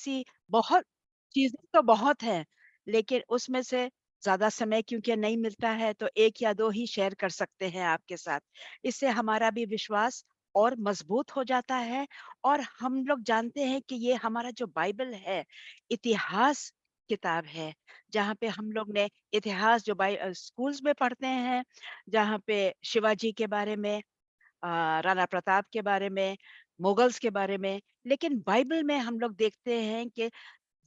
ऐसी बहुत चीजें तो बहुत हैं, लेकिन उसमें से ज्यादा समय क्योंकि नहीं मिलता है तो एक या दो ही शेयर कर सकते हैं आपके साथ। इससे हमारा भी विश्वास और मजबूत हो जाता है। और हम लोग जानते हैं कि ये हमारा जो बाइबल है, इतिहास किताब है, जहाँ पे हम लोग ने इतिहास जो स्कूल्स में पढ़ते हैं, जहाँ पे शिवाजी के बारे में, राणा प्रताप के बारे में, मुगल्स के बारे में, लेकिन बाइबल में हम लोग देखते हैं कि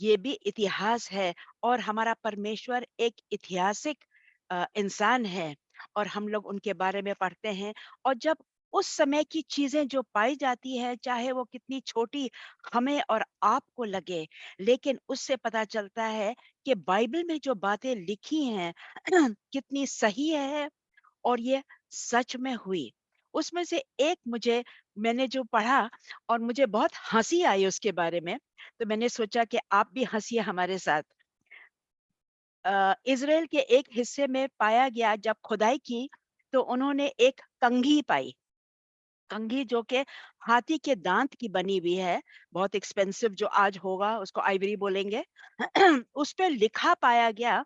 ये भी इतिहास है और हमारा परमेश्वर एक ऐतिहासिक इंसान है और हम लोग उनके बारे में पढ़ते हैं। और जब उस समय की चीजें जो पाई जाती है, चाहे वो कितनी छोटी हमें और आपको लगे, लेकिन उससे पता चलता है कि बाइबल में जो बातें लिखी हैं कितनी सही है और ये सच में हुई। उसमें से एक मैंने जो पढ़ा और मुझे बहुत हंसी आई उसके बारे में, तो मैंने सोचा कि आप भी हंसिए हमारे साथ। इज़राइल के एक हिस्से में पाया गया, जब खुदाई की तो उन्होंने एक कंघी पाई। कंघी जो कि हाथी के दांत की बनी हुई है, बहुत एक्सपेंसिव, जो आज होगा उसको आइवरी बोलेंगे। उस पे लिखा पाया गया,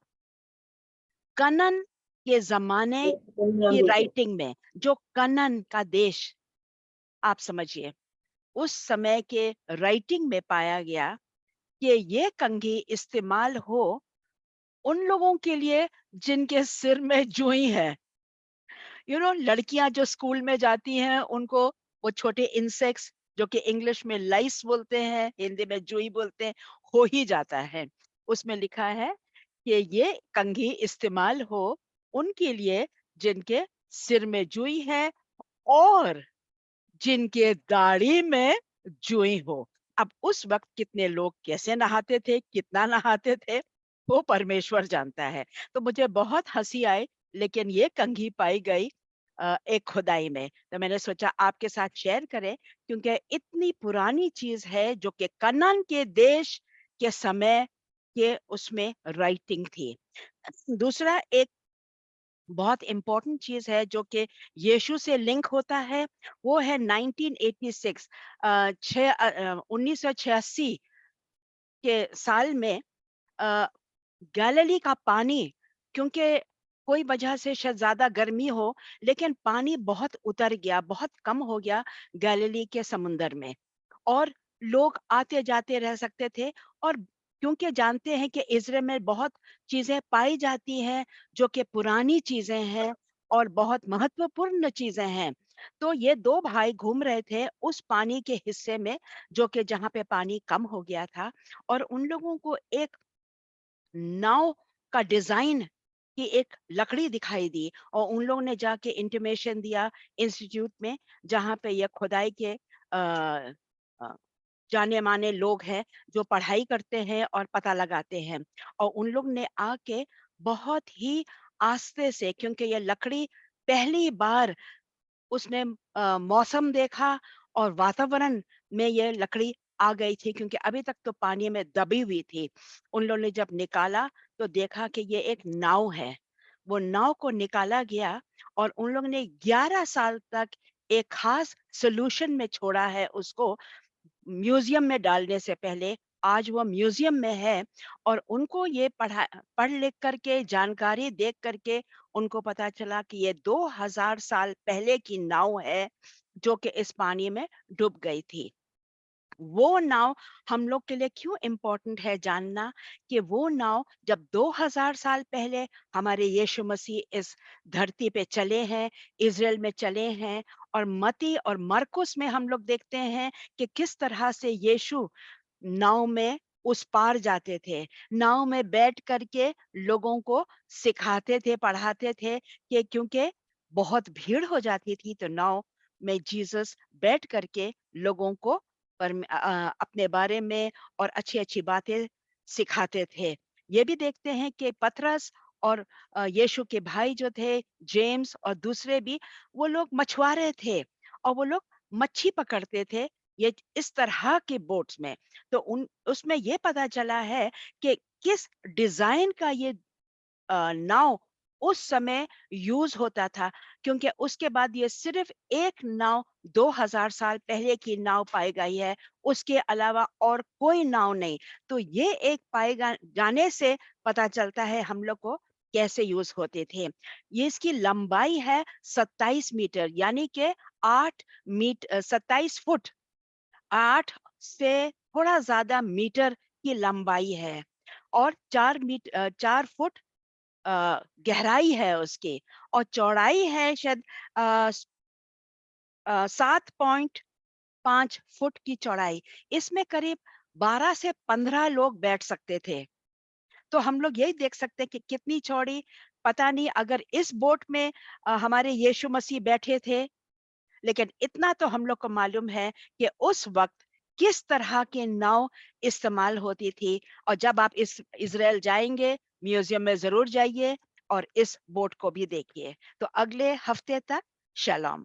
कनन के जमाने की राइटिंग में, जो कनन का देश, आप समझिए, उस समय के राइटिंग में पाया गया कि ये कंघी इस्तेमाल हो उन लोगों के लिए जिनके सिर में जुई है। लड़कियां जो स्कूल में जाती हैं, उनको वो छोटे इंसेक्ट्स, जो कि इंग्लिश में लाइस बोलते हैं, हिंदी में जुई बोलते हैं, हो ही जाता है। उसमें लिखा है कि ये कंघी इस्तेमाल हो उनके लिए जिनके सिर में जुई है और जिनके दाढ़ी में जुई हो। अब उस वक्त कितने लोग कैसे नहाते थे, कितना नहाते थे, वो परमेश्वर जानता है। तो मुझे बहुत हंसी आई, लेकिन ये कंघी पाई गई एक खुदाई में, तो मैंने सोचा आपके साथ शेयर करें, क्योंकि इतनी पुरानी चीज है जो कि कनान के देश के समय के उसमें राइटिंग थी। दूसरा एक बहुत इम्पोर्टेंट चीज है जो कि यीशु से लिंक होता है, वो है 1986, 1986 के साल में, अ, गैलिली का पानी, क्योंकि कोई वजह से शायद ज्यादा गर्मी हो, लेकिन पानी बहुत उतर गया, बहुत कम हो गया गैलिली के समुंदर में, और लोग आते जाते रह सकते थे। और क्योंकि जानते हैं कि इज़राइल में बहुत चीजें पाई जाती हैं जो कि पुरानी चीजें हैं और बहुत महत्वपूर्ण चीजें हैं, तो ये दो भाई घूम रहे थे उस पानी के हिस्से में, जो कि जहाँ पे पानी कम हो गया था, और उन लोगों को एक नाव का डिजाइन की एक लकड़ी दिखाई दी, और उन लोगों ने जाके इंटीमेशन दिया इंस्टीट्यूट में, जहाँ पे ये खुदाई के जाने माने लोग हैं जो पढ़ाई करते हैं और पता लगाते हैं। और उन लोग ने आके बहुत ही आस्ते से, क्योंकि ये लकड़ी पहली बार उसने मौसम देखा और वातावरण में ये लकड़ी आ गई थी, क्योंकि अभी तक तो पानी में दबी हुई थी। उन लोगों ने जब निकाला तो देखा कि ये एक नाव है। वो नाव को निकाला गया और उन लोगों ने 11 साल तक एक खास सोल्यूशन में छोड़ा है उसको, म्यूजियम में डालने से पहले। आज वो म्यूजियम में है, और उनको ये पढ़ लिख करके, जानकारी देख करके उनको पता चला कि ये 2000 साल पहले की नाव है जो कि इस पानी में डूब गई थी। वो नाव हम लोग के लिए क्यों इम्पोर्टेंट है जानना, कि वो नाव जब 2000 साल पहले हमारे यीशु मसीह इस धरती पे चले हैं, इज़राइल में चले हैं, और मती और मरकुस में हम लोग देखते हैं कि किस तरह से यीशु नाव में उस पार जाते थे, नाव में बैठ करके लोगों को सिखाते थे, पढ़ाते थे, कि क्योंकि बहुत भीड़ हो जाती थी तो नाव में जीसस बैठ करके लोगों को अपने बारे में और अच्छी-अच्छी बातें सिखाते थे। ये भी देखते हैं कि पतरस और यीशु के भाई जो थे, जेम्स और दूसरे भी, वो लोग मछुआरे थे और वो लोग मच्छी पकड़ते थे, ये इस तरह के बोट्स में। तो उन उसमें ये पता चला है कि किस डिजाइन का ये नाव उस समय यूज़ होता था, क्योंकि उसके बाद ये सिर्फ़ एक नाव 2000 साल पहले की नाव पाई गई है, उसके अलावा और कोई नाव नहीं। तो ये एक पाए जाने से पता चलता है हम लोग को कैसे यूज़ होते थे। ये इसकी लंबाई है 27 मीटर, यानी कि 27 फुट, 8 से थोड़ा ज़्यादा मीटर की लंबाई है और 4 फुट गहराई है उसकी, और चौड़ाई है शायद 7.5 फुट की चौड़ाई। इसमें करीब 12 से 15 लोग बैठ सकते थे। तो हम लोग यही देख सकते हैं कि कितनी चौड़ी, पता नहीं अगर इस बोट में हमारे यीशु मसीह बैठे थे, लेकिन इतना तो हम लोग को मालूम है कि उस वक़्त किस तरह की नाव इस्तेमाल होती थी। और जब आप इस इज़राइल जाएँगे, म्यूज़ियम में ज़रूर जाइए और इस बोट को भी देखिए। तो अगले हफ्ते तक शलोम।